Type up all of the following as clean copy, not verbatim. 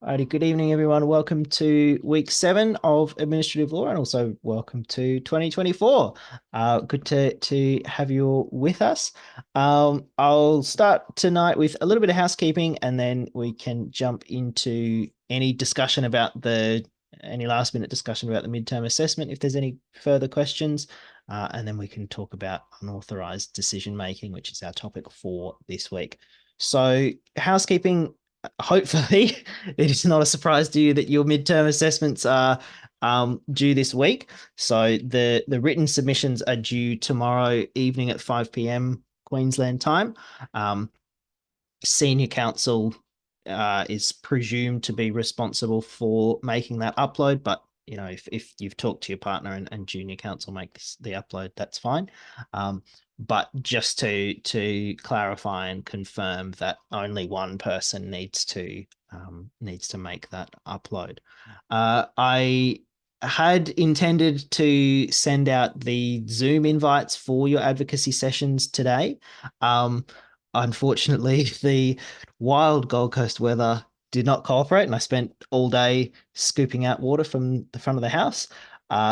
Alrighty, good evening, everyone. Welcome to week 7 of administrative law, and also welcome to 2024. Good to have you all with us. I'll start tonight with a little bit of housekeeping, and then we can jump into any last minute discussion about the midterm assessment if there's any further questions. And then we can talk about unauthorized decision making, which is our topic for this week. So, housekeeping, hopefully it is not a surprise to you that your midterm assessments are due this week. So the written submissions are due tomorrow evening at 5 p.m. Queensland time. Um, Senior counsel is presumed to be responsible for making that upload, but if you've talked to your partner and junior counsel makes the upload, that's fine. But just to clarify and confirm that only one person needs to make that upload. I had intended to send out the Zoom invites for your advocacy sessions today. Unfortunately, the wild Gold Coast weather did not cooperate, and I spent all day scooping out water from the front of the house.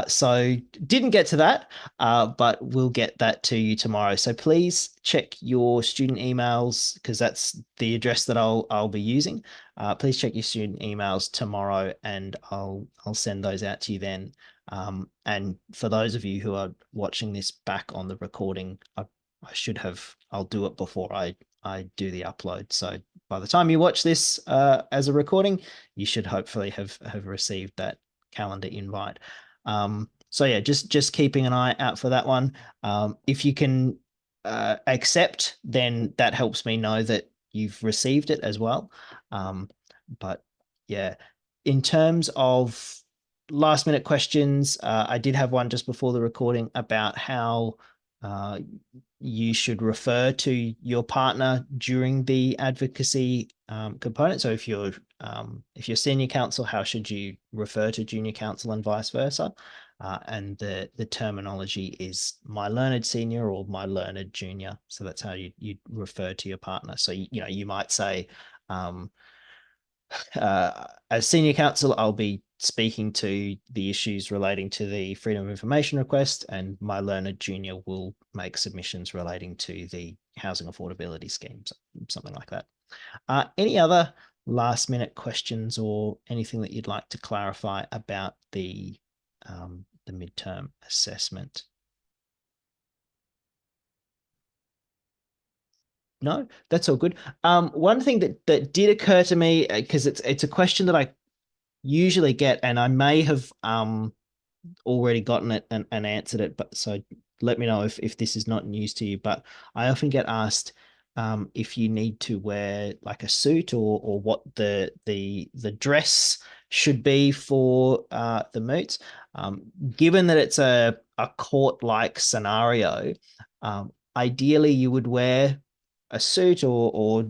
So didn't get to that, but we'll get that to you tomorrow. So please check your student emails because that's the address that I'll be using. Please check your student emails tomorrow, and I'll send those out to you then. And for those of you who are watching this back on the recording, I'll do it before I do the upload. So by the time you watch this as a recording, you should hopefully have received that calendar invite. So yeah, just keeping an eye out for that one. If you can accept, then that helps me know that you've received it as well. But yeah, in terms of last minute questions, I did have one just before the recording about how uh, you should refer to your partner during the advocacy component. So if you're senior counsel, how should you refer to junior counsel and vice versa? And the terminology is my learned senior or my learned junior. So that's how you refer to your partner. So you might say, um, as senior counsel, I'll be speaking to the issues relating to the freedom of information request, and my learned junior will make submissions relating to the housing affordability schemes, something like that. Any other last minute questions or anything that you'd like to clarify about the midterm assessment? No, that's all good. One thing that did occur to me, because it's a question that I usually get, and I may have already gotten it and answered it, but so let me know if this is not news to you. But I often get asked if you need to wear like a suit or what the dress should be for the moots. Given that it's a court like scenario, ideally you would wear a suit or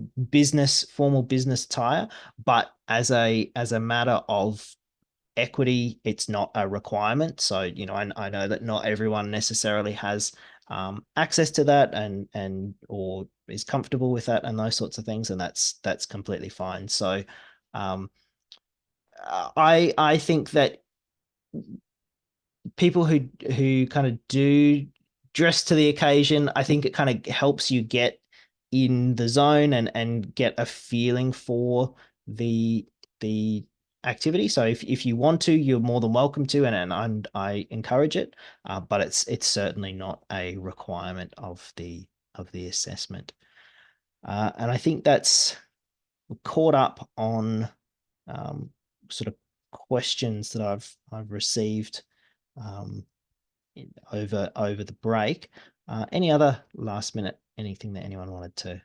formal business attire, but as a matter of equity, it's not a requirement. So, I know that not everyone necessarily has access to that or is comfortable with that and those sorts of things, and that's completely fine. So, um, I think that people who kind of do dress to the occasion, I think it kind of helps you get in the zone and get a feeling for the the activity. So if you want to, you're more than welcome to, and I encourage it. But it's certainly not a requirement of the assessment. And I think that's caught up on um, sort of questions that I've received um, over the break. Any other last minute anything that anyone wanted to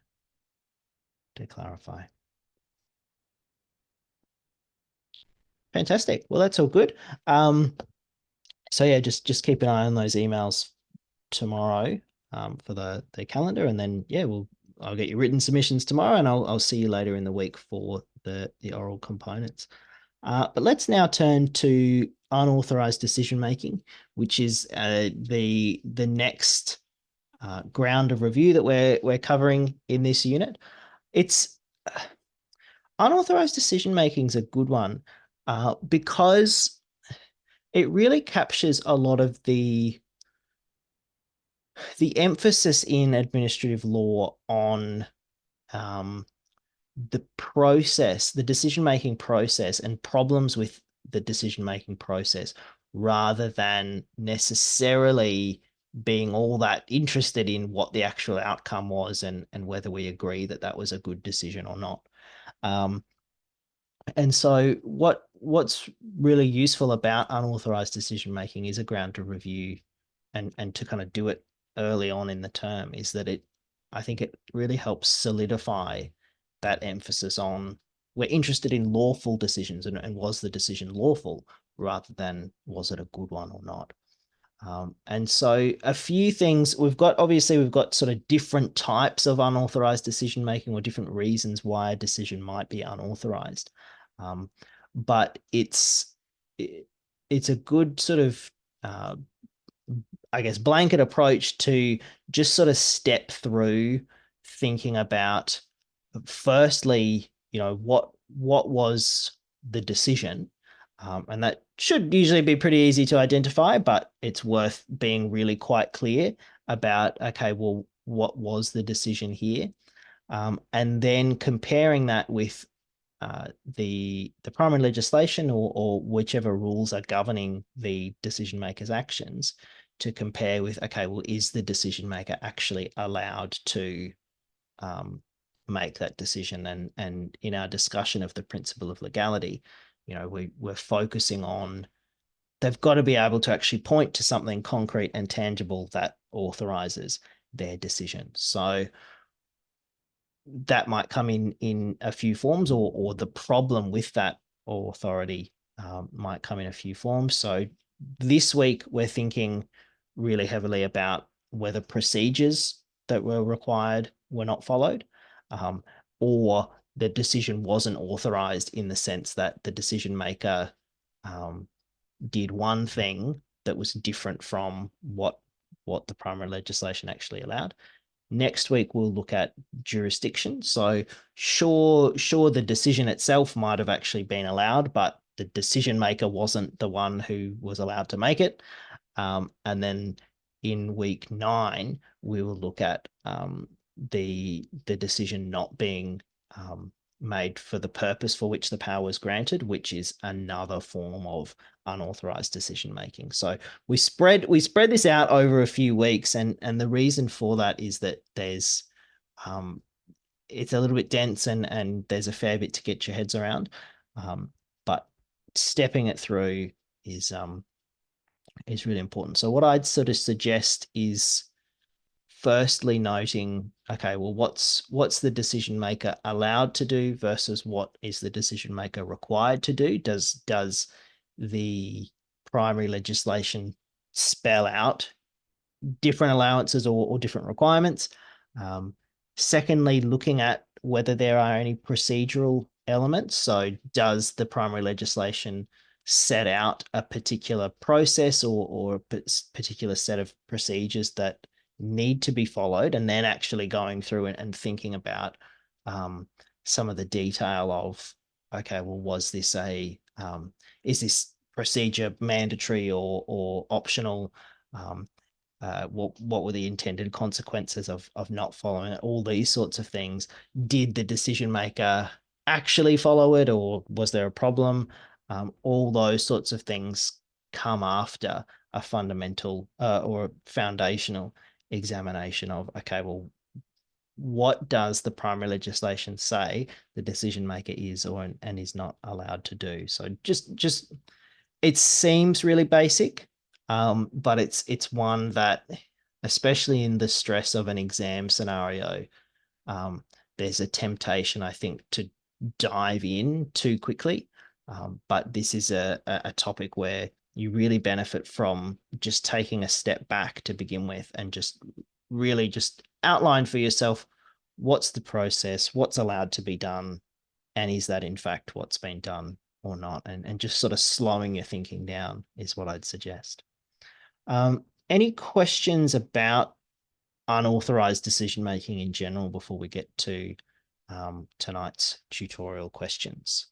clarify? Fantastic. Well, that's all good. So yeah, just keep an eye on those emails tomorrow for the calendar, and then yeah, I'll get your written submissions tomorrow, and I'll see you later in the week for the oral components. But let's now turn to unauthorized decision making, which is the next ground of review that we're covering in this unit. It's Unauthorized decision making is a good one because it really captures a lot of the emphasis in administrative law on um, the process, the decision making process, and problems with the decision making process, rather than necessarily being all that interested in what the actual outcome was and whether we agree that that was a good decision or not. Um, and so what's really useful about unauthorized decision making is a ground to review and to kind of do it early on in the term is that I think it really helps solidify that emphasis on we're interested in lawful decisions and was the decision lawful rather than was it a good one or not. And so a few things we've got sort of different types of unauthorized decision making or different reasons why a decision might be unauthorized. Um, but it's a good sort of uh, I guess blanket approach to just sort of step through thinking about firstly, what was the decision, and that should usually be pretty easy to identify, but it's worth being really quite clear about okay, well, what was the decision here, and then comparing that with the primary legislation or whichever rules are governing the decision maker's actions to compare with okay, well, is the decision maker actually allowed to um, make that decision? And in our discussion of the principle of legality, we're focusing on they've got to be able to actually point to something concrete and tangible that authorizes their decision. So that might come in a few forms, or the problem with that authority might come in a few forms. So this week we're thinking really heavily about whether procedures that were required were not followed, um, or the decision wasn't authorized in the sense that the decision maker um, did one thing that was different from what the primary legislation actually allowed. Next week we'll look at jurisdiction. So sure, the decision itself might have actually been allowed, but the decision maker wasn't the one who was allowed to make it. And then in week 9, we will look at the decision not being made for the purpose for which the power was granted, which is another form of unauthorized decision making. So we spread this out over a few weeks, and the reason for that is that there's um, it's a little bit dense and there's a fair bit to get your heads around, but stepping it through is um, is really important. So what I'd sort of suggest is firstly noting, okay, well, what's the decision maker allowed to do versus what is the decision maker required to do? Does the primary legislation spell out different allowances or different requirements? Um, Secondly, looking at whether there are any procedural elements. So, does the primary legislation set out a particular process or a particular set of procedures that need to be followed? And then actually going through and thinking about um, some of the detail of, okay, well, is this procedure mandatory or optional? What were the intended consequences of not following it? All these sorts of things. Did the decision maker actually follow it, or was there a problem? All those sorts of things come after a fundamental or foundational examination of okay, well, what does the primary legislation say the decision maker is or and is not allowed to do? So just it seems really basic, but it's one that, especially in the stress of an exam scenario, um, there's a temptation, I think, to dive in too quickly. But this is a topic where you really benefit from just taking a step back to begin with and just really just outline for yourself what's the process, what's allowed to be done, and is that in fact what's been done or not, and just sort of slowing your thinking down is what I'd suggest. Any questions about unauthorized decision making in general before we get to tonight's tutorial questions.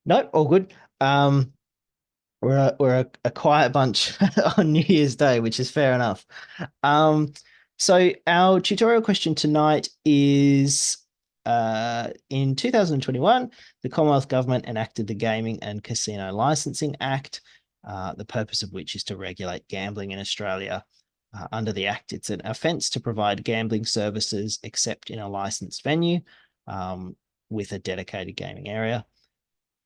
Nope, all good. We're a quiet bunch on New Year's Day, which is fair enough. So our tutorial question tonight is in 2021, the Commonwealth Government enacted the Gaming and Casino Licensing Act, the purpose of which is to regulate gambling in Australia. Under the Act, it's an offence to provide gambling services except in a licensed venue with a dedicated gaming area.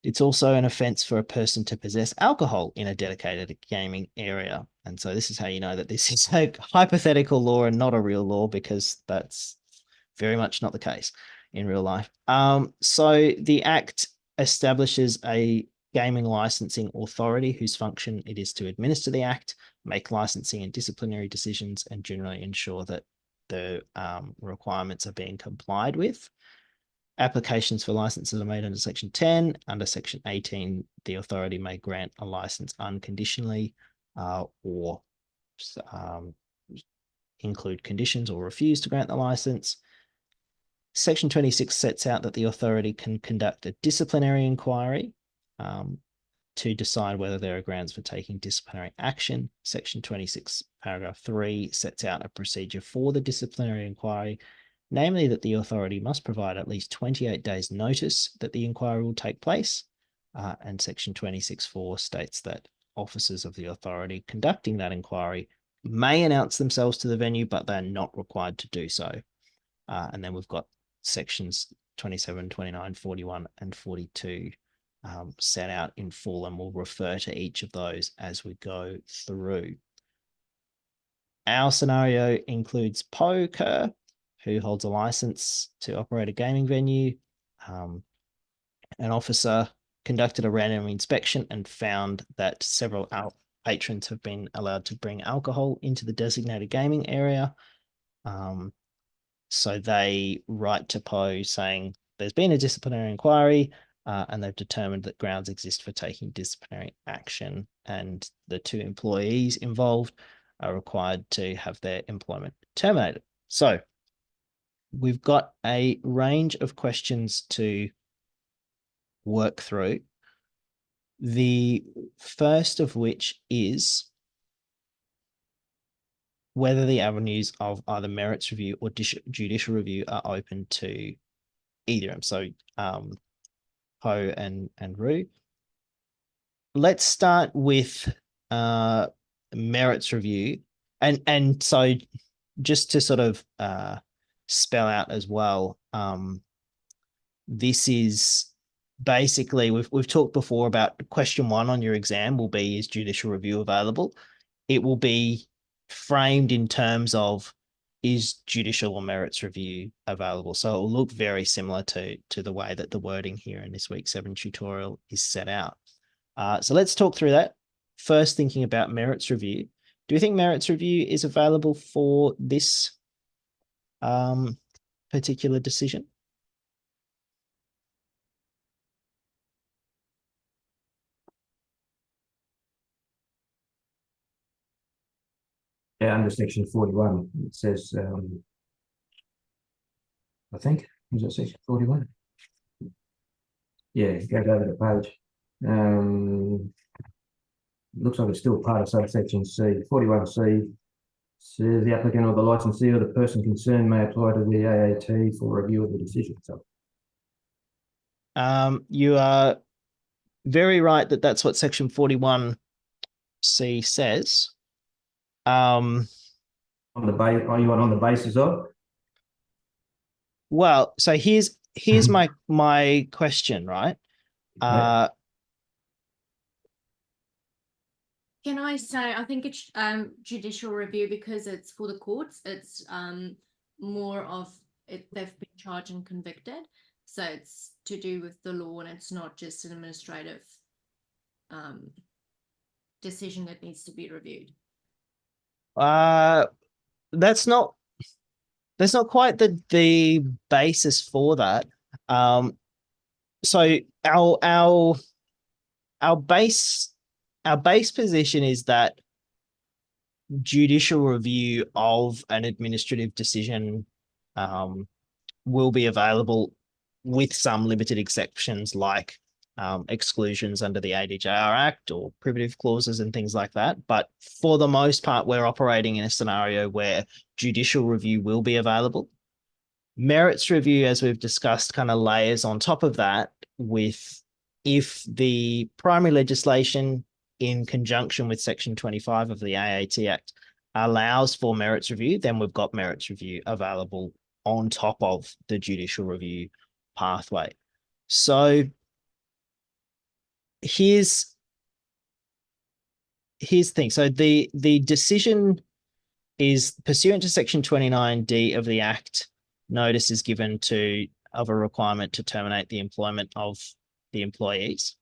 It's also an offence for a person to possess alcohol in a dedicated gaming area. And so this is how you know that this is a hypothetical law and not a real law, because that's very much not the case in real life. So the Act establishes a gaming licensing authority whose function it is to administer the Act, make licensing and disciplinary decisions, and generally ensure that the requirements are being complied with. Applications for licenses are made under Section 10. Under Section 18, the authority may grant a license unconditionally or include conditions or refuse to grant the license. Section 26 sets out that the authority can conduct a disciplinary inquiry to decide whether there are grounds for taking disciplinary action. Section 26, paragraph 3 sets out a procedure for the disciplinary inquiry, namely that the authority must provide at least 28 days notice that the inquiry will take place. And Section 26.4 states that officers of the authority conducting that inquiry may announce themselves to the venue, but they're not required to do so. And then we've got sections 27, 29, 41, and 42 set out in full, and we'll refer to each of those as we go through. Our scenario includes Poker, who holds a license to operate a gaming venue. An officer conducted a random inspection and found that several patrons have been allowed to bring alcohol into the designated gaming area. So they write to Poe saying there's been a disciplinary inquiry and they've determined that grounds exist for taking disciplinary action, and the two employees involved are required to have their employment terminated. So we've got a range of questions to work through. The first of which is whether the avenues of either merits review or judicial review are open to either of them. So Poe and Roo. Let's start with merits review. And so just to sort of spell out as well, this is basically, we've talked before about question 1 on your exam will be, is judicial review available? It will be framed in terms of, is judicial or merits review available? So it will look very similar to the way that the wording here in this week 7 tutorial is set out. So let's talk through that. First, thinking about merits review. Do you think merits review is available for this particular decision? Yeah, under section 41, it says, I think, is it section 41? Yeah, it goes over the page. Looks like it's still part of subsection C. 41C says the applicant or the licensee or the person concerned may apply to the AAT for review of the decision. So, you are very right that that's what section 41C says. on the are you on the basis of? Well, so here's my question, right? Yeah. Can I say, I think it's judicial review because it's for the courts. It's more of it, they've been charged and convicted. So it's to do with the law, and it's not just an administrative decision that needs to be reviewed. That's not quite the basis for that. So our base position is that judicial review of an administrative decision will be available with some limited exceptions like exclusions under the ADJR Act or privative clauses and things like that. But for the most part, we're operating in a scenario where judicial review will be available. Merits review, as we've discussed, kind of layers on top of that with if the primary legislation in conjunction with Section 25 of the AAT Act allows for merits review, then we've got merits review available on top of the judicial review pathway. So here's the thing. So the decision is pursuant to Section 29D of the Act. Notice is given of a requirement to terminate the employment of the employees.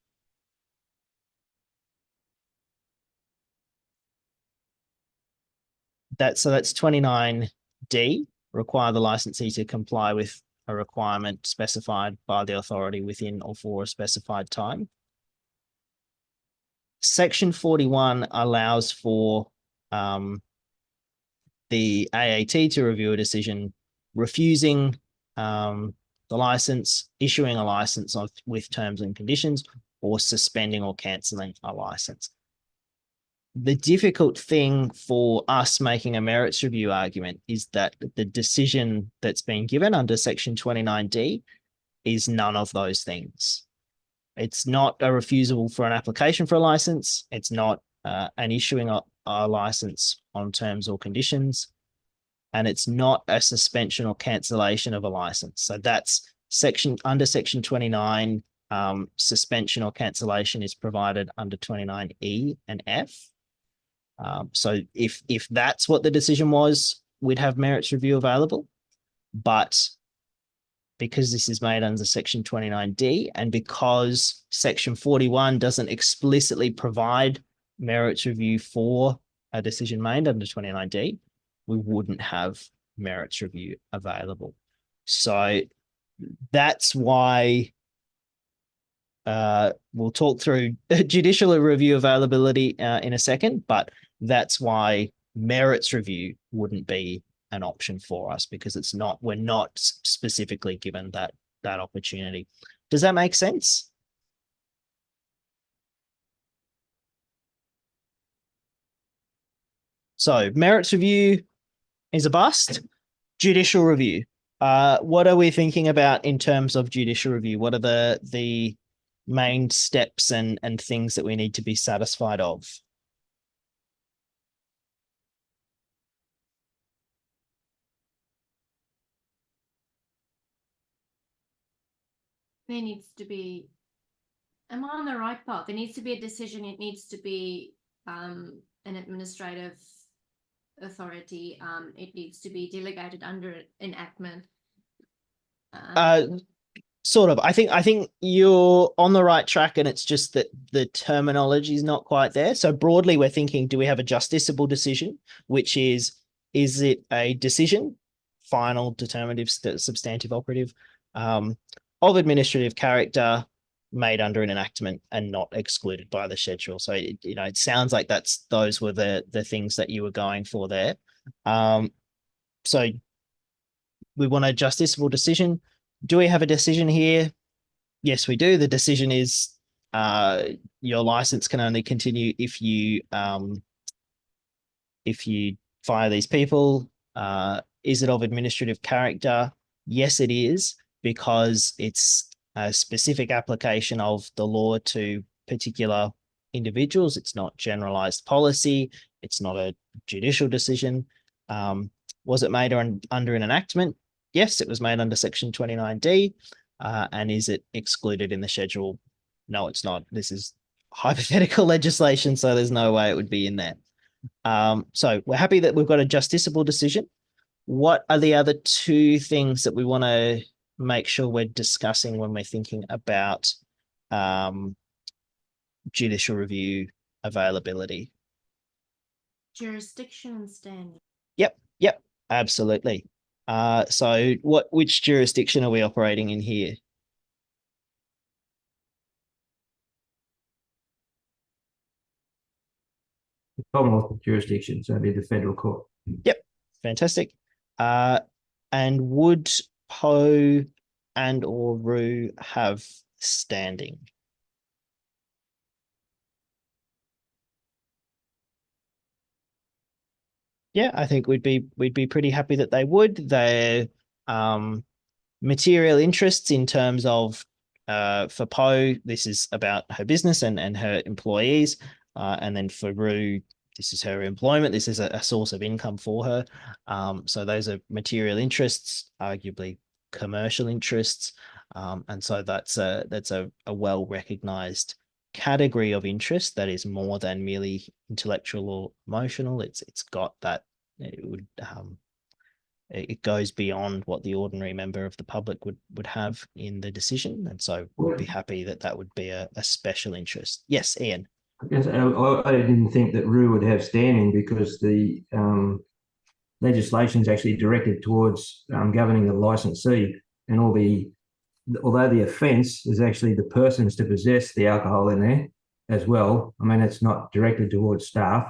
So that's 29D, require the licensee to comply with a requirement specified by the authority within or for a specified time. Section 41 allows for the AAT to review a decision refusing the license, issuing a license with terms and conditions, or suspending or cancelling a license. The difficult thing for us making a merits review argument is that the decision that's been given under Section 29D is none of those things. It's not a refusal for an application for a license. It's not an issuing a license on terms or conditions. And it's not a suspension or cancellation of a license. So that's under Section 29, suspension or cancellation is provided under 29E and F. So if that's what the decision was, we'd have merits review available. But because this is made under Section 29D and because Section 41 doesn't explicitly provide merits review for a decision made under 29D, we wouldn't have merits review available. So that's why we'll talk through judicial review availability in a second, but that's why merits review wouldn't be an option for us because we're not specifically given that opportunity. Does that make sense? So merits review is a bust. Judicial review. What are we thinking about in terms of judicial review? What are the main steps and things that we need to be satisfied of? There needs to be, am I on the right path? There needs to be a decision. It needs to be an administrative authority. It needs to be delegated under enactment. Sort of. I think you're on the right track, and it's just that the terminology is not quite there. So broadly, we're thinking: do we have a justiciable decision, which is it a decision, final, determinative, substantive, operative, of administrative character, made under an enactment and not excluded by the schedule? So it sounds like those were the things that you were going for there. So we want a justiciable decision. Do we have a decision here? Yes, we do. The decision is your license can only continue if you fire these people. Is it of administrative character? Yes, it is, because it's a specific application of the law to particular individuals. It's not generalized policy. It's not a judicial decision. Was it made under an enactment? Yes, it was made under Section 29D. And is it excluded in the schedule? No, it's not. This is hypothetical legislation, so there's no way it would be in there. So we're happy that we've got a justiciable decision. What are the other two things that we want to make sure we're discussing when we're thinking about judicial review availability? Jurisdiction and standing. Yep, absolutely. So which jurisdiction are we operating in here? Commonwealth jurisdiction, so it'd be the federal court. Fantastic. And would Poe and or Roo have standing? Yeah, I think we'd be pretty happy that they would. Their material interests in terms of for Poe, this is about her business and her employees. And then for Roo, this is her employment. This is a source of income for her. So those are material interests, arguably commercial interests. And so that's a well-recognized category of interest that is more than merely intellectual or emotional. It's got that, it goes beyond what the ordinary member of the public would have in the decision. And so we'd be happy that that would be a special interest. Yes, Ian. Yes, I didn't think that Roo would have standing because the legislation is actually directed towards governing the licensee, and although the offence is actually the persons to possess the alcohol in there as well. I mean, it's not directed towards staff.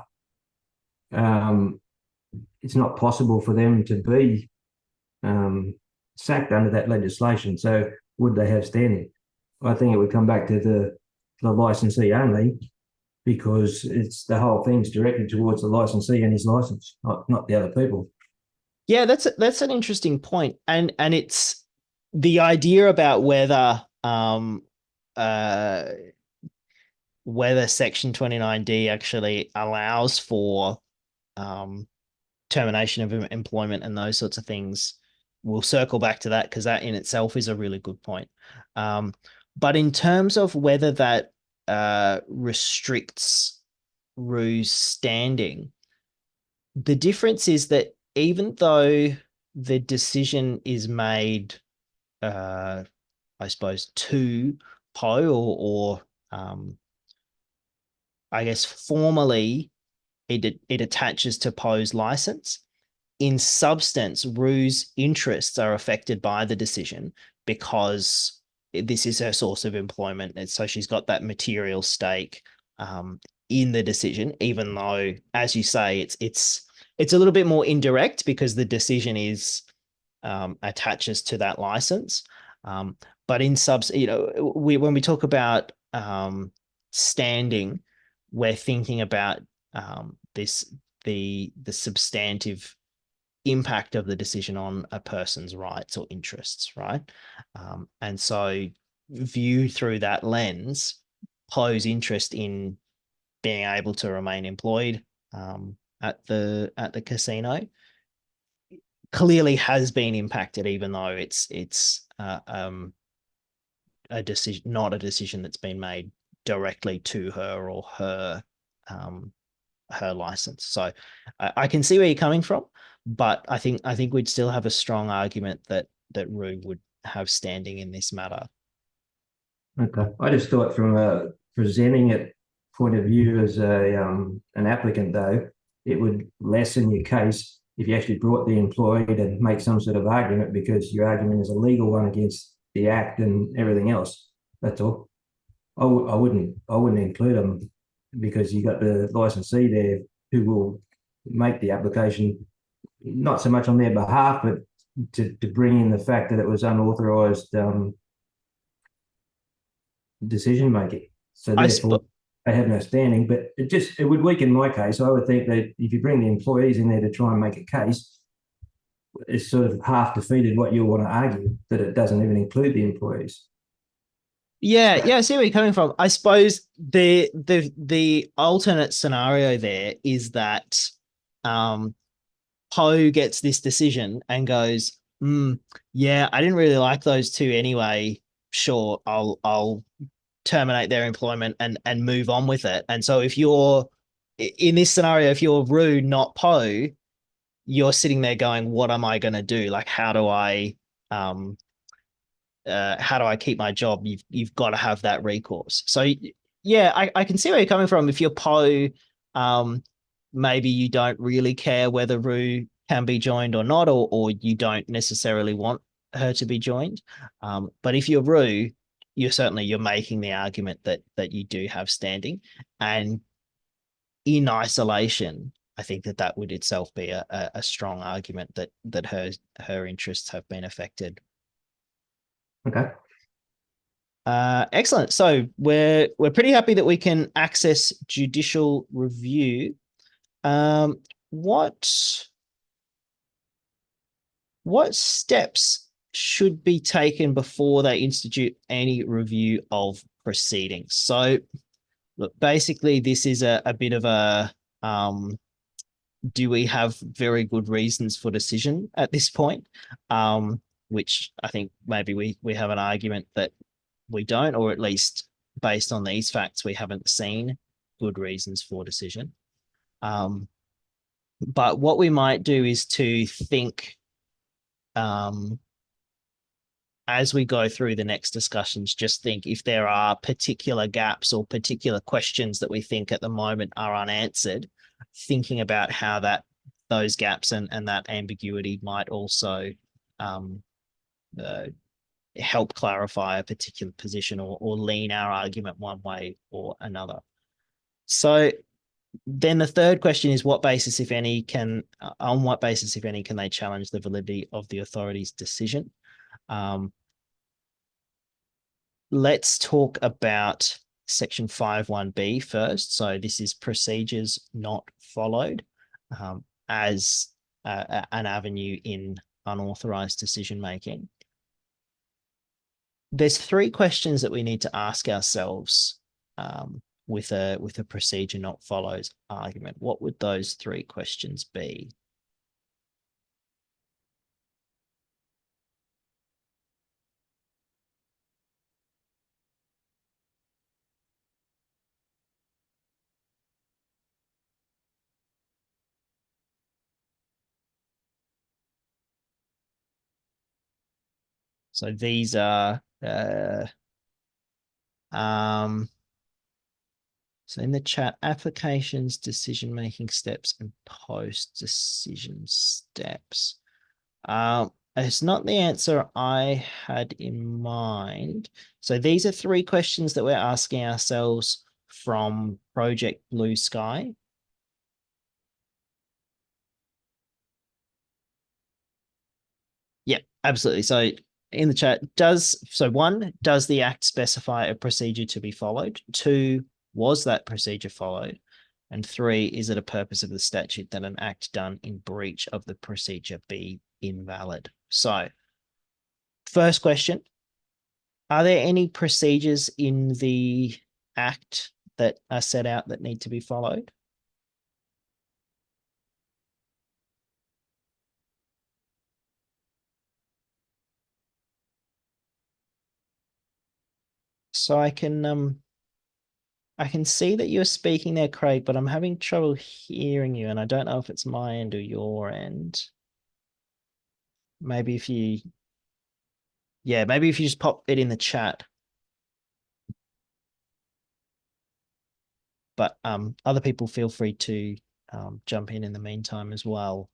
It's not possible for them to be sacked under that legislation. So would they have standing? I think it would come back to the licensee only, because it's the whole thing's directed towards the licensee and his license, not the other people. Yeah, that's an interesting point. And it's the idea about whether Section 29D actually allows for termination of employment and those sorts of things. We'll circle back to that because that in itself is a really good point. But in terms of whether that restricts Roo's standing, the difference is that even though the decision is made, I suppose, to Poe or I guess formally it attaches to Poe's license, in substance, Roo's interests are affected by the decision because this is her source of employment. And so she's got that material stake in the decision, even though, as you say, it's a little bit more indirect because the decision is attaches to that license. But in when we talk about standing, we're thinking about the substantive impact of the decision on a person's rights or interests, right? And so viewed through that lens, Poe's interest in being able to remain employed at the casino clearly has been impacted, even though it's a decision, not a decision that's been made directly to her or her license. So I can see where you're coming from, but I think we'd still have a strong argument that Roo would have standing in this matter. Okay, I just thought from a presenting it point of view as an applicant, though, it would lessen your case if you actually brought the employee to make some sort of argument, because your argument is a legal one against the Act and everything else. That's all. I wouldn't include them because you got the licensee there who will make the application, not so much on their behalf, but to bring in the fact that it was unauthorized decision making. So therefore, they have no standing. But it would weaken my case. I would think that if you bring the employees in there to try and make a case, it's sort of half defeated what you want to argue, that it doesn't even include the employees. Yeah, I see where you're coming from. I suppose the alternate scenario there is that Poe gets this decision and goes, yeah, I didn't really like those two anyway. Sure, I'll terminate their employment and move on with it. And so if you're in this scenario, if you're Roo, not Poe, you're sitting there going, what am I going to do? Like, how do I keep my job? You've got to have that recourse. So yeah, I can see where you're coming from. If you're Poe, maybe you don't really care whether Roo can be joined or not, or you don't necessarily want her to be joined. But if you're Roo, you're making the argument that you do have standing. And in isolation, I think that would itself be a strong argument that her interests have been affected. Okay. Excellent. So we're pretty happy that we can access judicial review. What steps should be taken before they institute any review of proceedings? So, look, basically, this is a bit of a do we have very good reasons for decision at this point? Which I think maybe we have an argument that we don't, or at least based on these facts, we haven't seen good reasons for decision. But what we might do is to think as we go through the next discussions, just think if there are particular gaps or particular questions that we think at the moment are unanswered, thinking about how those gaps and that ambiguity might also help clarify a particular position or lean our argument one way or another. So then the third question is on what basis, if any, can they challenge the validity of the authority's decision? Let's talk about section 5.1b first. So this is procedures not followed as an avenue in unauthorized decision making. There's 3 questions that we need to ask ourselves with a procedure not followed argument. What would those 3 questions be? So these are so in the chat, applications, decision-making steps, and post-decision steps. It's not the answer I had in mind. So these are 3 questions that we're asking ourselves from Project Blue Sky. Yeah, absolutely. So in the chat, does the Act specify a procedure to be followed? 2, was that procedure followed? And 3, is it a purpose of the statute that an act done in breach of the procedure be invalid? So, first question, are there any procedures in the Act that are set out that need to be followed? So I can see that you're speaking there, Craig, but I'm having trouble hearing you, and I don't know if it's my end or your end. Maybe if you just pop it in the chat. But other people feel free to jump in the meantime as well.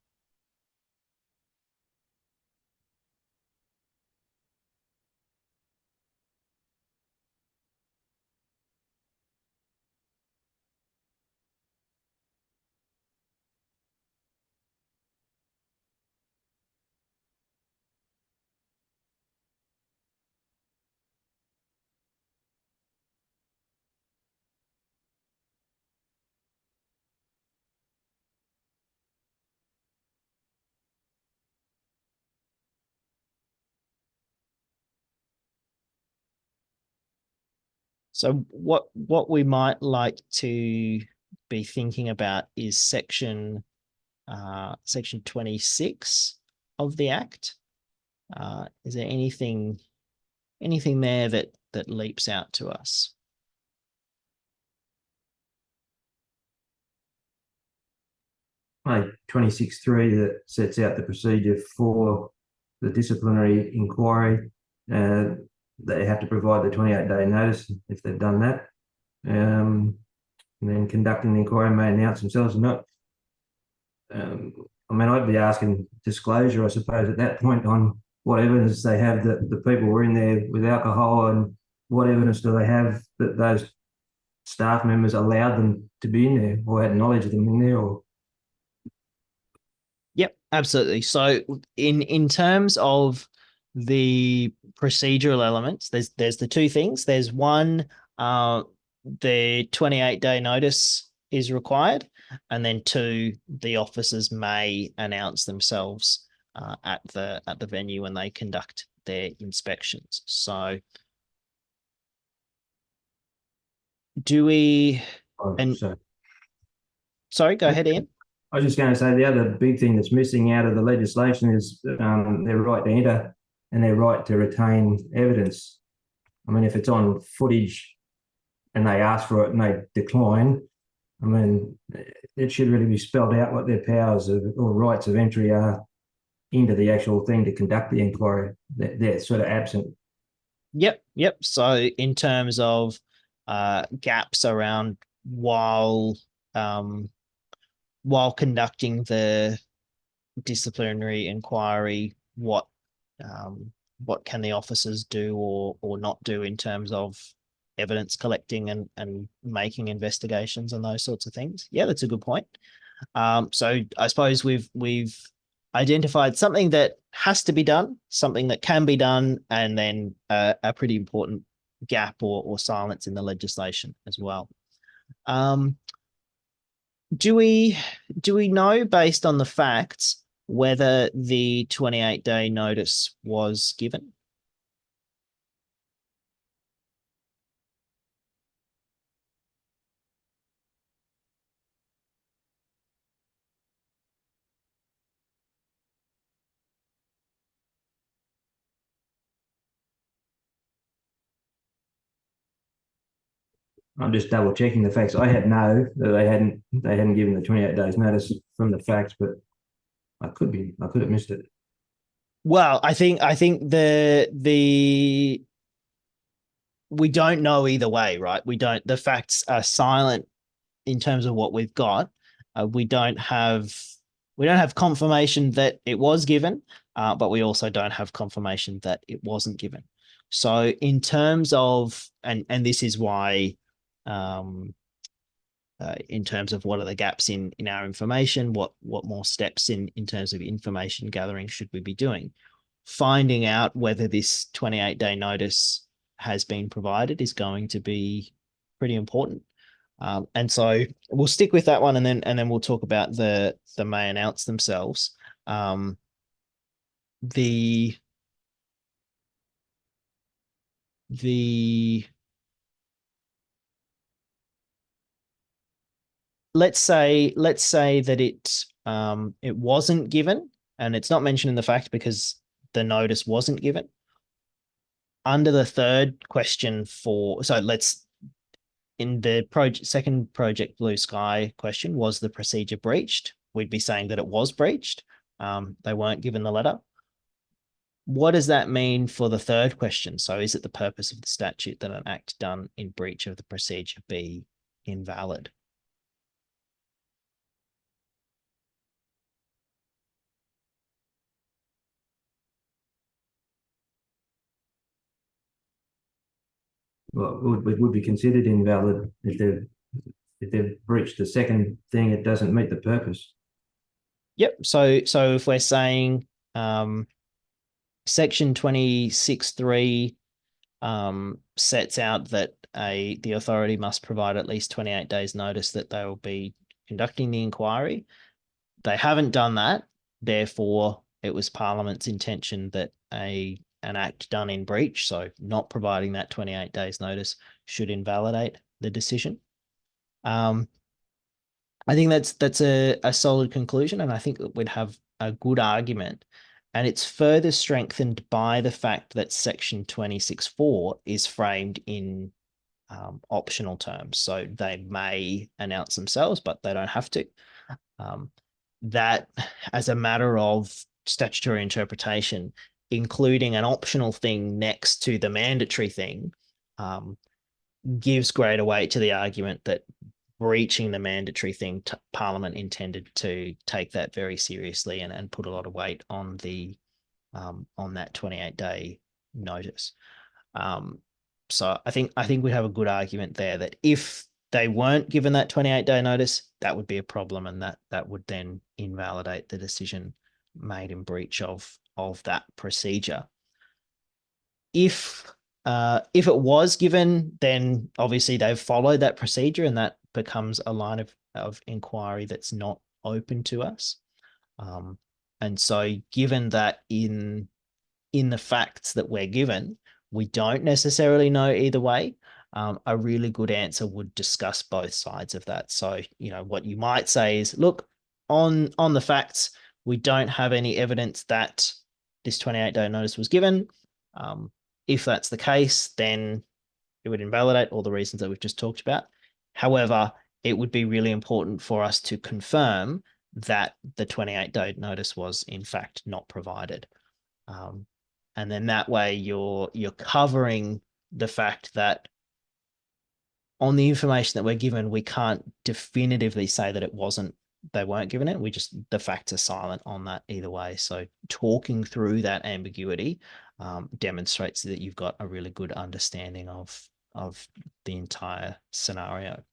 So what we might like to be thinking about is section 26 of the Act. Is there anything there that leaps out to us? Like 26.3 that sets out the procedure for the disciplinary inquiry. They have to provide the 28-day notice if they've done that. And then conducting the inquiry may announce themselves or not. I mean, I'd be asking disclosure, I suppose, at that point on what evidence they have that the people were in there with alcohol, and what evidence do they have that those staff members allowed them to be in there or had knowledge of them in there? Or Yep, absolutely. So in terms of the procedural elements, there's the two things. There's one, the 28-day notice is required, and then two, the officers may announce themselves at the venue when they conduct their inspections. So do we? And so sorry, go ahead, Ian. I was just going to say the other big thing that's missing out of the legislation is their right to enter and their right to retain evidence. I mean, if it's on footage and they ask for it and they decline, I mean, it should really be spelled out what their powers or rights of entry are into the actual thing to conduct the inquiry. They're sort of absent. Yep. So in terms of gaps around while conducting the disciplinary inquiry, what can the officers do or not do in terms of evidence collecting and making investigations and those sorts of things? Yeah, that's a good point. So I suppose we've identified something that has to be done, something that can be done, and then a pretty important gap or silence in the legislation as well. Do we know, based on the facts, whether the 28-day notice was given? I'm just double checking the facts. I had no that they hadn't given the 28 days notice from the facts, but I could have missed it. Well, I think the we don't know either way, right? The facts are silent in terms of what we've got. We don't have confirmation that it was given, but we also don't have confirmation that it wasn't given. So in terms of, and this is why, in terms of what are the gaps in our information, what more steps in terms of information gathering should we be doing? Finding out whether this 28-day notice has been provided is going to be pretty important. And so we'll stick with that one, and then we'll talk about the may announce themselves. The let's say that it wasn't given, and it's not mentioned in the fact because the notice wasn't given. Under the third question in the second Project Blue Sky question, was the procedure breached? We'd be saying that it was breached. They weren't given the letter. What does that mean for the third question? So is it the purpose of the statute that an act done in breach of the procedure be invalid? Well, it would be considered invalid if they've breached the second thing. It doesn't meet the purpose. Yep. So if we're saying Section 26(3) sets out that the authority must provide at least 28 days notice that they will be conducting the inquiry. They haven't done that. Therefore, it was Parliament's intention that an act done in breach, so not providing that 28 days notice, should invalidate the decision. I think that's a solid conclusion, and I think that we'd have a good argument. And it's further strengthened by the fact that Section 26(4) is framed in optional terms. So they may announce themselves, but they don't have to. That, as a matter of statutory interpretation, including an optional thing next to the mandatory thing, gives greater weight to the argument that breaching the mandatory thing, Parliament intended to take that very seriously and put a lot of weight on that 28-day notice. So I think we have a good argument there that if they weren't given that 28-day notice, that would be a problem, and that would then invalidate the decision made in breach of that procedure. If it was given, then obviously they've followed that procedure, and that becomes a line of inquiry that's not open to us. And so, given that in the facts that we're given, we don't necessarily know either way, a really good answer would discuss both sides of that. So, what you might say is, look, on the facts, we don't have any evidence that this 28-day notice was given. If that's the case, then it would invalidate all the reasons that we've just talked about. However, it would be really important for us to confirm that the 28-day notice was in fact not provided. And then that way you're covering the fact that on the information that we're given, we can't definitively say that they weren't given it. The facts are silent on that either way. So talking through that ambiguity demonstrates that you've got a really good understanding of the entire scenario.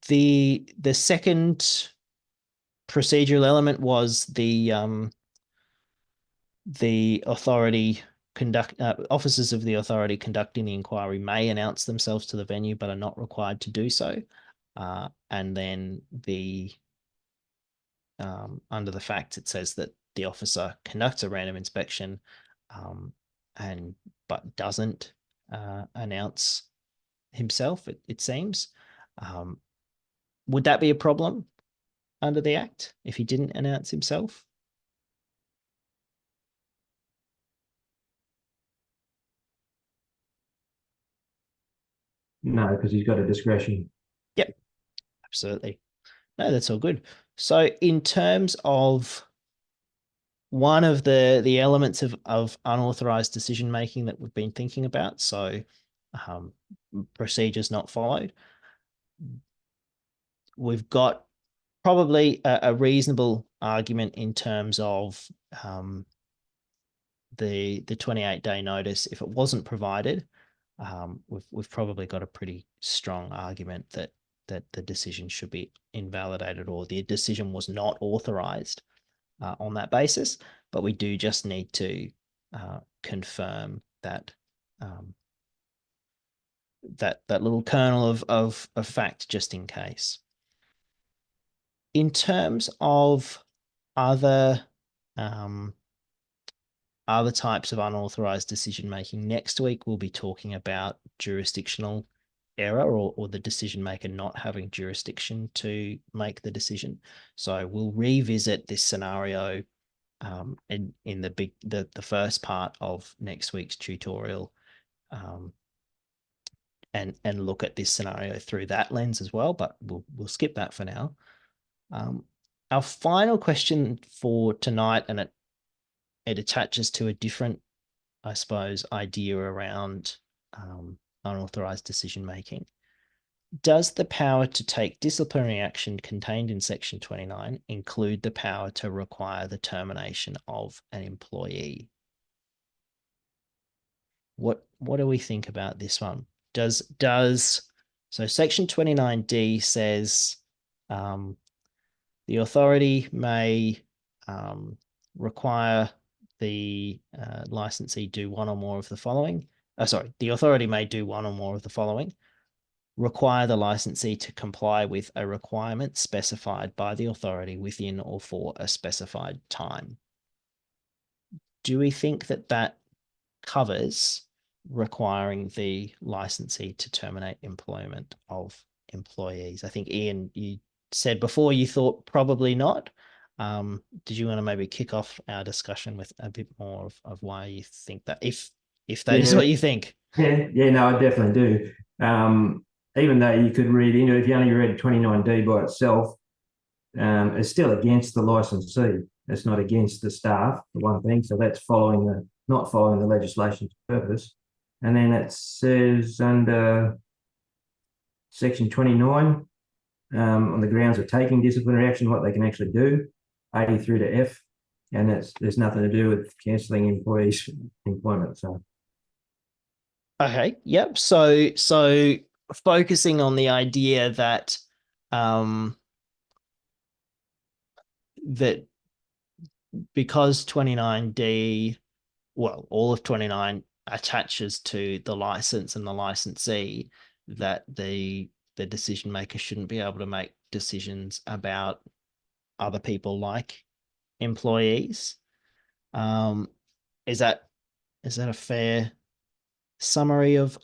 The second procedural element was the authority officers of the authority conducting the inquiry may announce themselves to the venue but are not required to do so. And then under the facts, it says that the officer conducts a random inspection but doesn't announce himself, it seems. Would that be a problem under the Act if he didn't announce himself? No, because he's got a discretion. Yep, absolutely. No, that's all good. So in terms of one of the elements of unauthorized decision making that we've been thinking about, so procedures not followed, we've got probably a reasonable argument in terms of the 28-day notice. If it wasn't provided, we've probably got a pretty strong argument that the decision should be invalidated or the decision was not authorized on that basis. But we do just need to confirm that that little kernel of fact just in case. In terms of other types of unauthorized decision making, next week we'll be talking about jurisdictional error or the decision maker not having jurisdiction to make the decision. So we'll revisit this scenario in the first part of next week's tutorial, and look at this scenario through that lens as well. But we'll skip that for now. Our final question for tonight, and it attaches to a different, I suppose, idea around unauthorized decision making. Does the power to take disciplinary action contained in Section 29 include the power to require the termination of an employee? What do we think about this one? So Section 29D says the authority may require the licensee do one or more of the following. The authority may do one or more of the following: require the licensee to comply with a requirement specified by the authority within or for a specified time. Do we think that covers requiring the licensee to terminate employment of employees? I think, Ian, you said before you thought probably not. Did you want to maybe kick off our discussion with a bit more of why you think that, if that is what you think? Yeah, no, I definitely do. Even though you could read into it, if you only read 29D by itself, it's still against the licensee. It's not against the staff, for one thing. So that's not following the legislation's purpose. And then it says under Section 29, on the grounds of taking disciplinary action, what they can actually do, A through to F, and there's nothing to do with cancelling employees' employment. So, Okay. Yep. So focusing on the idea that that because 29D, well, all of 29 attaches to the license and the licensee, that the decision maker shouldn't be able to make decisions about other people like employees. Um, is that a fair summary of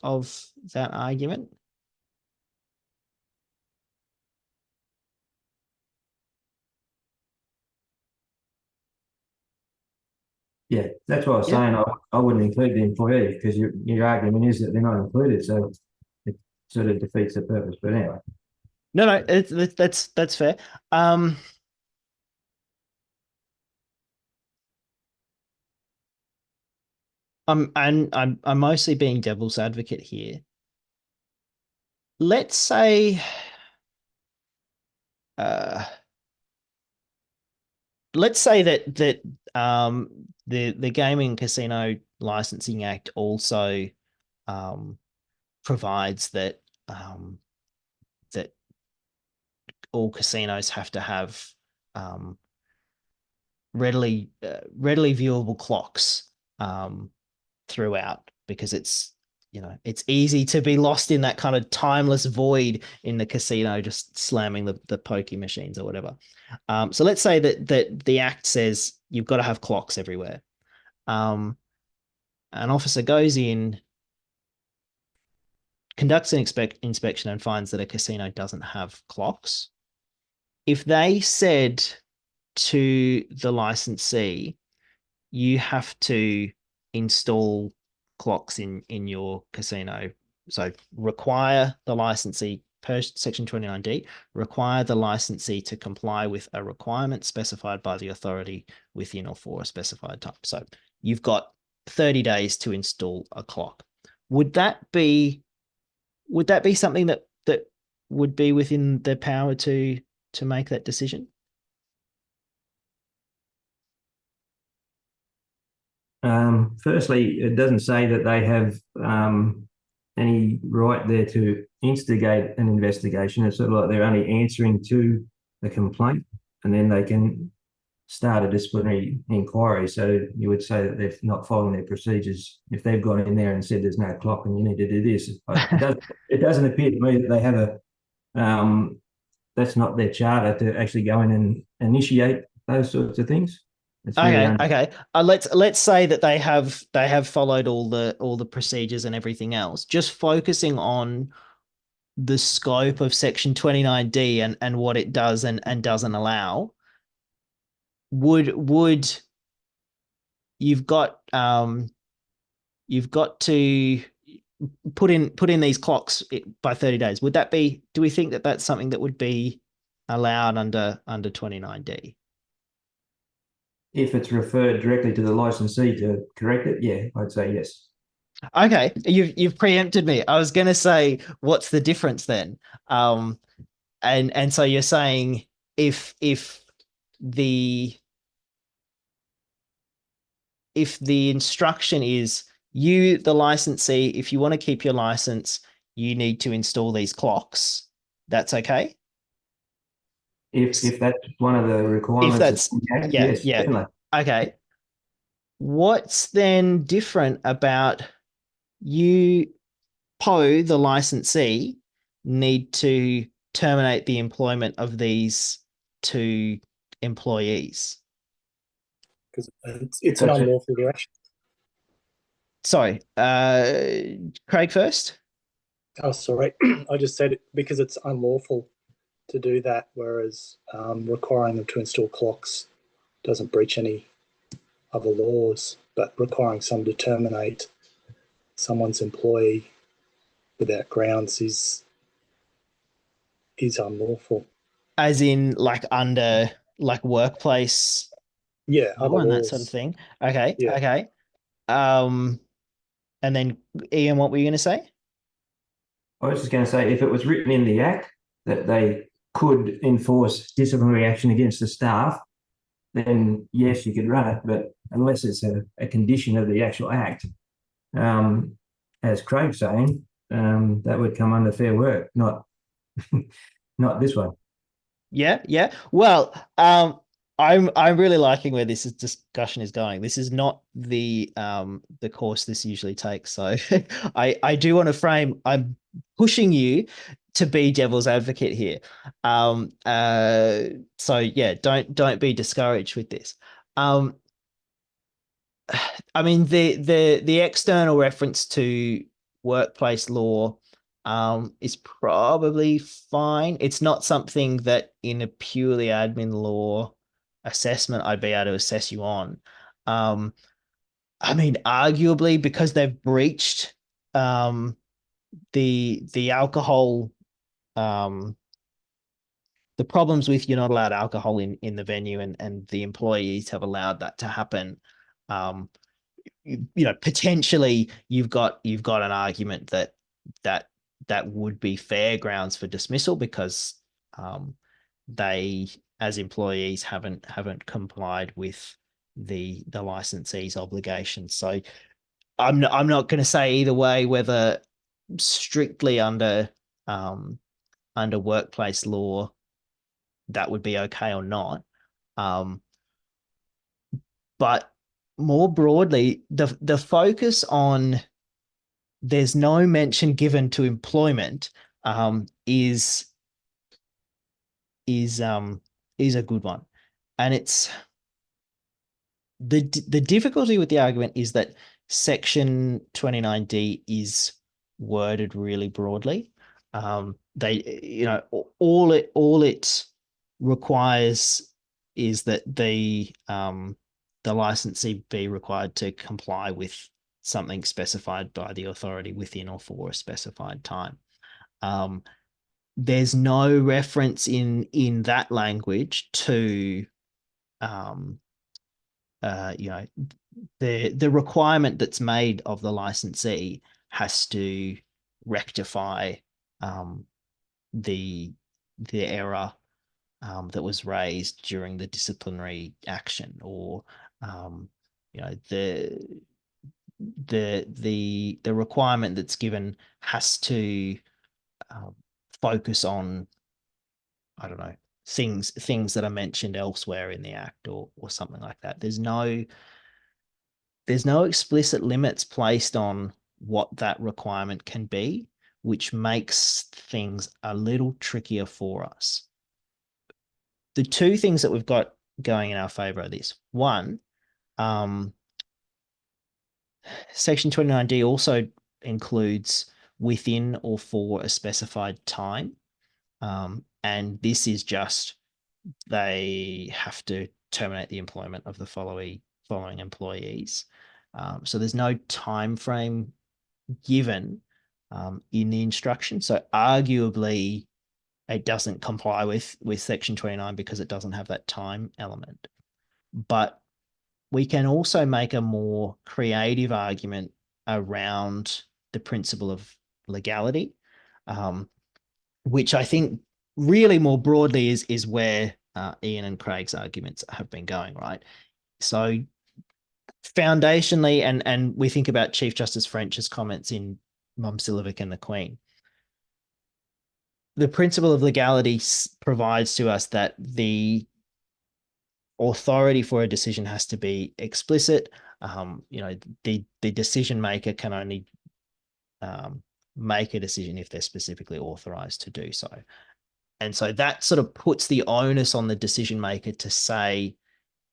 that argument? Yeah, that's what I was Yeah. saying. I wouldn't include the employee because your argument is that they're not included, so it sort of defeats the purpose. But anyway, No, that's fair. I'm mostly being devil's advocate here. Let's say, uh, the Gaming Casino Licensing Act also provides that that all casinos have to have readily viewable clocks throughout, because it's easy to be lost in that kind of timeless void in the casino, just slamming the pokey machines or whatever. So let's say that the act says you've got to have clocks everywhere. An officer goes in, conducts an inspection, and finds that a casino doesn't have clocks. If they said to the licensee, you have to install clocks in your casino, so require the licensee, per section 29D, require the licensee to comply with a requirement specified by the authority within or for a specified time. So you've got 30 days to install a clock. Would that be something that would be within their power to make that decision? firstly, it doesn't say that they have any right there to instigate an investigation. It's sort of like they're only answering to the complaint, and then they can start a disciplinary inquiry. So you would say that they're not following their procedures if they've gone in there and said there's no clock and you need to do this. It doesn't appear to me that they have a that's not their charter to actually go in and initiate those sorts of things. It's really Okay. Let's say that they have followed all the procedures and everything else. Just focusing on the scope of Section 29D and what it does and doesn't allow. Would you've got to put in these clocks by 30 days? Would that be? Do we think that that's something that would be allowed under 29D? If it's referred directly to the licensee to correct it, yeah, I'd say yes. Okay, you've preempted me. I was going to say, what's the difference then? And so you're saying if the instruction is, you, the licensee, if you want to keep your license, you need to install these clocks, that's okay? If that's one of the requirements, yes, yeah. definitely. Okay. What's then different about you, Poe, the licensee, need to terminate the employment of these two employees? Because it's an unlawful action. Sorry, Craig first. Oh, sorry. I just said it because it's unlawful to do that, whereas requiring them to install clocks doesn't breach any other laws, but requiring someone to terminate someone's employee without grounds is unlawful. As in, like, under workplace, yeah, other and laws. that sort of thing. Okay, yeah. Okay. And then Ian, what were you going to say? I was just going to say, if it was written in the Act that they could enforce disciplinary action against the staff, then yes, you could run it. But unless it's a condition of the actual Act, as Craig's saying, that would come under Fair Work, not not this one. Yeah, yeah. Well, I'm really liking where this discussion is going. This is not the course this usually takes. So I do want to frame. I'm pushing you to be devil's advocate here. So yeah, don't be discouraged with this. I mean the external reference to workplace law is probably fine. It's not something that in a purely admin law assessment I'd be able to assess you on. I mean, arguably because they've breached the alcohol the problems with you're not allowed alcohol in the venue and the employees have allowed that to happen. You know, potentially you've got an argument that that would be fair grounds for dismissal because they as employees haven't complied with the licensee's obligations. So I'm not going to say either way whether strictly under workplace law that would be okay or not. But more broadly, the focus on there's no mention given to employment is a good one, and it's the difficulty with the argument is that Section 29D is worded really broadly. They, you know, all it requires is that the licensee be required to comply with something specified by the authority within or for a specified time. There's no reference in that language to you know, the requirement that's made of the licensee has to rectify the error that was raised during the disciplinary action, or you know, the requirement that's given has to focus on, I don't know, things that are mentioned elsewhere in the act or something like that. There's no explicit limits placed on what that requirement can be, which makes things a little trickier for us. The two things that we've got going in our favor are this. One, Section 29D also includes within or for a specified time. And this is just they have to terminate the employment of the following employees. So there's no time frame given in the instruction. So arguably, it doesn't comply with Section 29 because it doesn't have that time element. But we can also make a more creative argument around the principle of legality, which I think really more broadly is where Ian and Craig's arguments have been going, right? So foundationally, and we think about Chief Justice French's comments in Momcilovic and the Queen, the principle of legality provides to us that the authority for a decision has to be explicit. You know, the decision maker can only make a decision if they're specifically authorized to do so. And so that sort of puts the onus on the decision maker to say,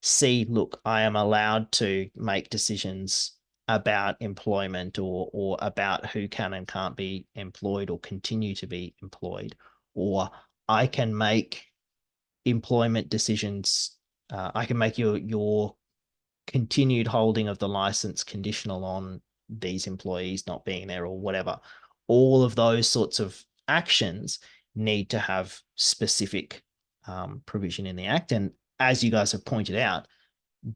see, look, I am allowed to make decisions about employment or about who can and can't be employed or continue to be employed, or I can make employment decisions. I can make your continued holding of the license conditional on these employees not being there or whatever. All of those sorts of actions need to have specific provision in the Act. And as you guys have pointed out,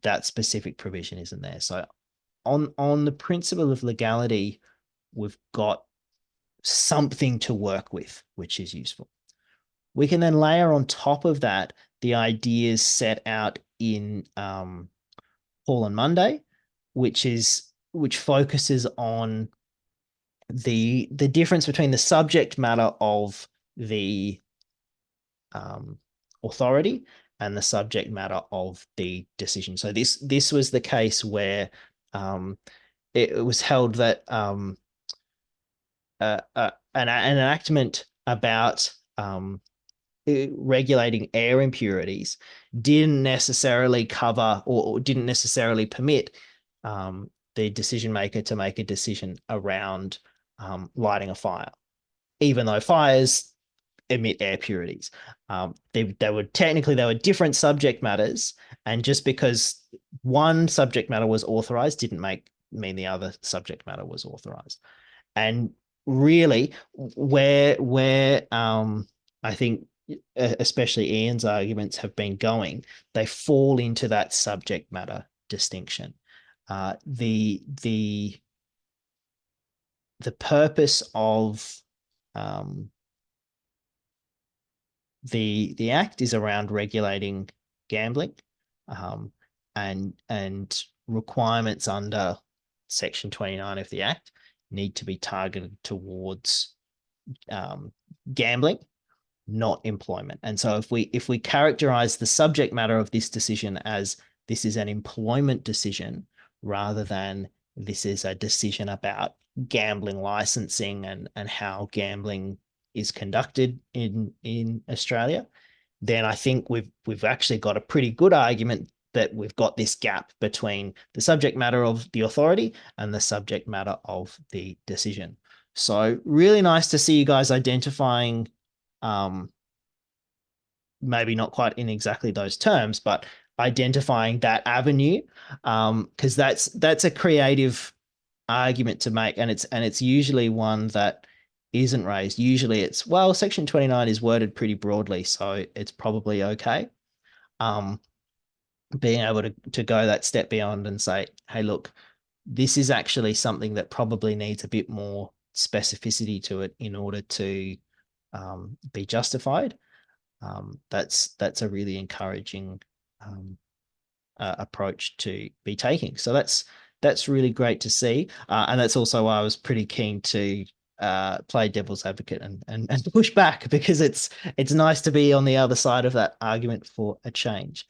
that specific provision isn't there. So on the principle of legality, we've got something to work with, which is useful. We can then layer on top of that the ideas set out in Paul and Monday, which focuses on the difference between the subject matter of the authority and the subject matter of the decision. So this was the case where it was held that an enactment about regulating air impurities didn't necessarily cover or didn't necessarily permit the decision maker to make a decision around lighting a fire, even though fires emit air purities. They were different subject matters, and just because one subject matter was authorized didn't mean the other subject matter was authorized. And really, where I think especially Ian's arguments have been going, they fall into that subject matter distinction. The purpose of the act is around regulating gambling, and requirements under Section 29 of the Act need to be targeted towards gambling, not employment. And so if we characterize the subject matter of this decision as this is an employment decision rather than this is a decision about gambling licensing and how gambling is conducted in Australia, then I think we've actually got a pretty good argument that we've got this gap between the subject matter of the authority and the subject matter of the decision. So really nice to see you guys identifying, maybe not quite in exactly those terms, but identifying that avenue, because that's a creative argument to make, and it's usually one that isn't raised. Usually it's, well, Section 29 is worded pretty broadly, so it's probably okay. Being able to go that step beyond and say, hey, look, this is actually something that probably needs a bit more specificity to it in order to be justified. That's a really encouraging approach to be taking. So that's really great to see, and that's also why I was pretty keen to play devil's advocate and push back, because it's nice to be on the other side of that argument for a change.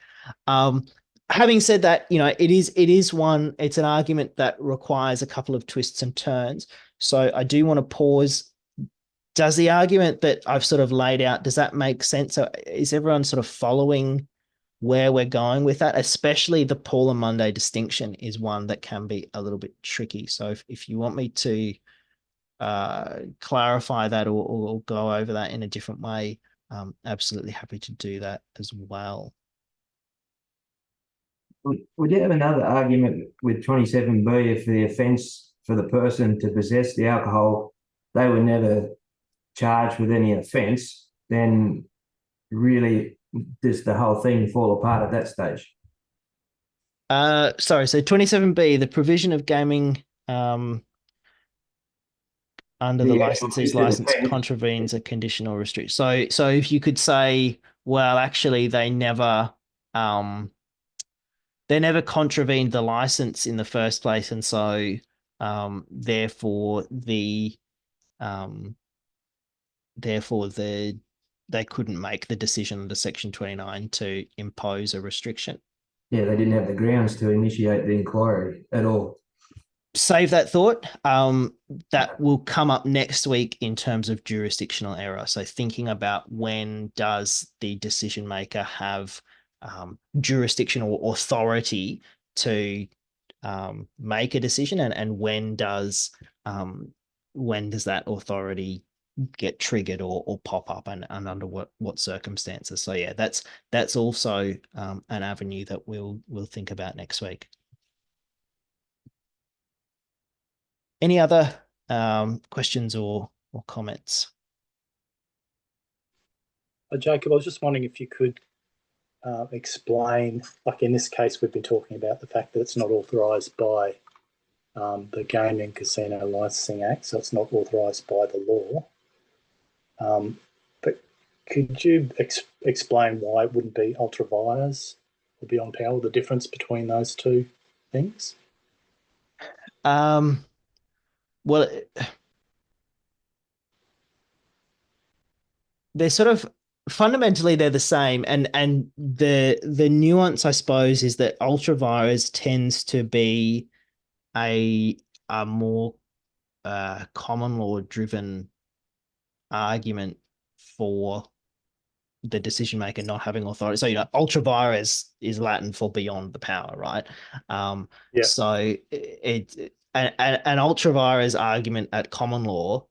Having said that, it's an argument that requires a couple of twists and turns. So I do want to pause. Does the argument that I've sort of laid out, does that make sense? So is everyone sort of following where we're going with that? Especially the Paul and Monday distinction is one that can be a little bit tricky. So if you want me to clarify that or go over that in a different way, absolutely happy to do that as well. Would you have another argument with 27B if the offence for the person to possess the alcohol, they were never charged with any offence, then really does the whole thing fall apart at that stage? Sorry, so 27B, the provision of gaming under the licensee's license contravenes a condition or restriction. So if you could say, well, actually they never contravened the license in the first place, and so therefore they couldn't make the decision under Section 29 to impose a restriction. Yeah, they didn't have the grounds to initiate the inquiry at all. Save that thought. That will come up next week in terms of jurisdictional error. So thinking about when does the decision maker have jurisdiction or authority to make a decision, and when does that authority get triggered or pop up, and under what circumstances. So yeah, that's also an avenue that we'll think about next week. Any other questions or comments? Jacob, I was just wondering if you could explain, like in this case, we've been talking about the fact that it's not authorised by the Gaming Casino Licensing Act, so it's not authorised by the law. But could you explain why it wouldn't be ultra vires or beyond power, the difference between those two things? Well, they're sort of fundamentally they're the same, and the nuance, I suppose, is that ultra vires tends to be a more common law driven argument for the decision maker not having authority. So, ultra vires is Latin for beyond the power, right? Yeah. So an ultra vires argument at common law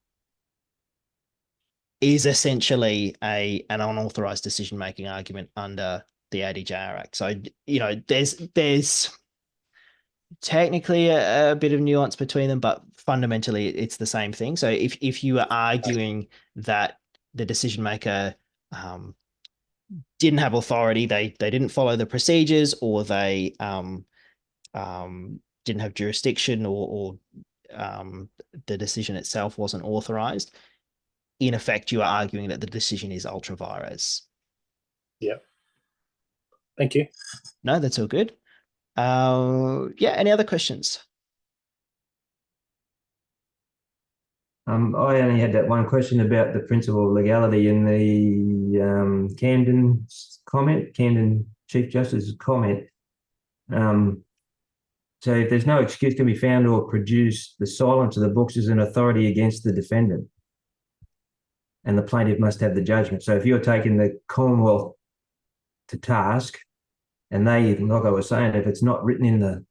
is essentially an unauthorized decision making argument under the ADJR Act. So, there's technically a bit of nuance between them, but fundamentally it's the same thing. So if you are arguing that the decision maker didn't have authority, they didn't follow the procedures, or they didn't have jurisdiction, or the decision itself wasn't authorized, in effect, you are arguing that the decision is ultra vires. Yeah. Thank you. No, that's all good. Yeah, any other questions? I only had that one question about the principle of legality in the Camden Chief Justice's comment. So if there's no excuse can be found or produced, the silence of the books is an authority against the defendant, and the plaintiff must have the judgment. So if you're taking the Commonwealth to task, and they, like I was saying, if it's not written in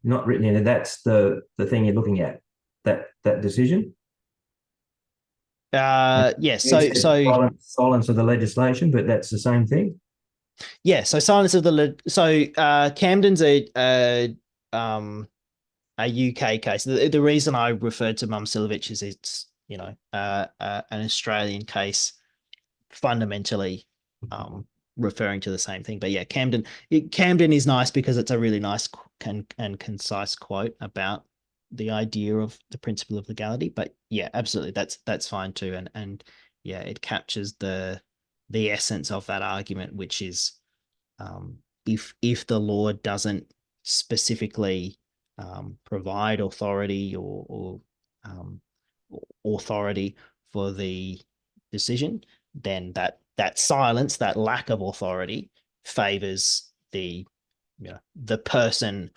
it, that's the thing you're looking at, that decision. Yes. So silence of the legislation, but that's the same thing. Yeah. So silence of the Camden's a UK case. The reason I referred to Mumsilovich is it's an Australian case, fundamentally referring to the same thing. But yeah, Camden is nice because it's a really nice and concise quote about the idea of the principle of legality. But yeah, absolutely, that's fine too. And yeah, it captures the essence of that argument, which is if the law doesn't specifically provide authority or authority for the decision, then that silence, that lack of authority, favors the person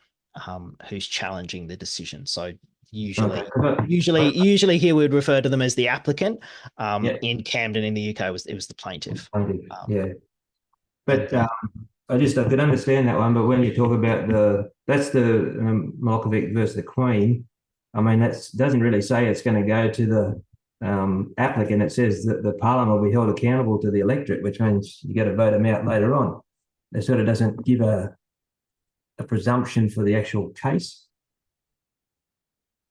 who's challenging the decision. So usually here we'd refer to them as the applicant. In Camden in the UK it was the plaintiff. Yeah, but I could understand that one. But when you talk about that's the Malkovich versus the Queen, I mean, that doesn't really say it's going to go to the applicant. It says that the Parliament will be held accountable to the electorate, which means you got to vote them out later on. It sort of doesn't give a presumption for the actual case.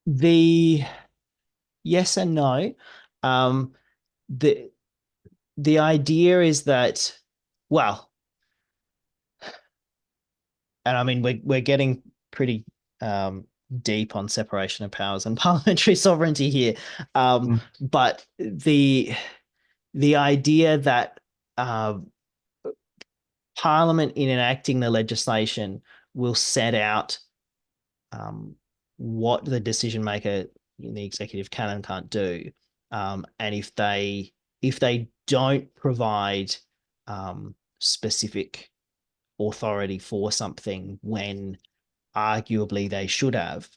The yes and no. The idea is that, well, and I mean we're getting pretty deep on separation of powers and parliamentary sovereignty here, but the idea that Parliament, in enacting the legislation, will set out what the decision maker in the executive can and can't do, and if they don't provide specific authority for something when arguably they should have,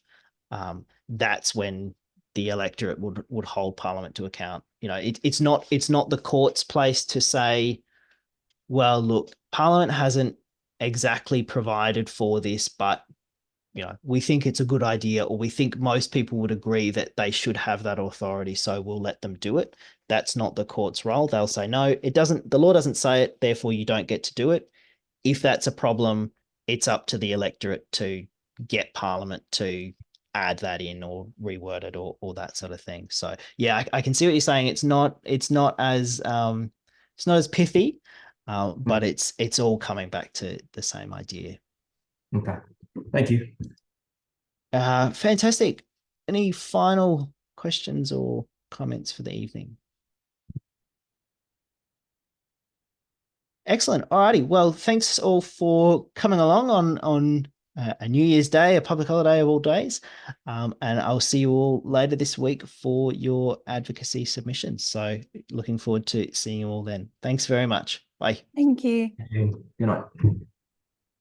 that's when the electorate would hold Parliament to account. It's not the court's place to say, well, look, Parliament hasn't exactly provided for this, but we think it's a good idea, or we think most people would agree that they should have that authority, so we'll let them do it. That's not the court's role. They'll say, no, it doesn't. The law doesn't say it, therefore you don't get to do it. If that's a problem, it's up to the electorate to get Parliament to add that in or reword it or that sort of thing. So yeah, I can see what you're saying. It's not as pithy, but it's all coming back to the same idea. Okay, thank you. Fantastic. Any final questions or comments for the evening? Excellent. Alrighty. Well, thanks all for coming along on a New Year's Day, a public holiday of all days. And I'll see you all later this week for your advocacy submissions. So looking forward to seeing you all then. Thanks very much. Bye. Thank you. Good night.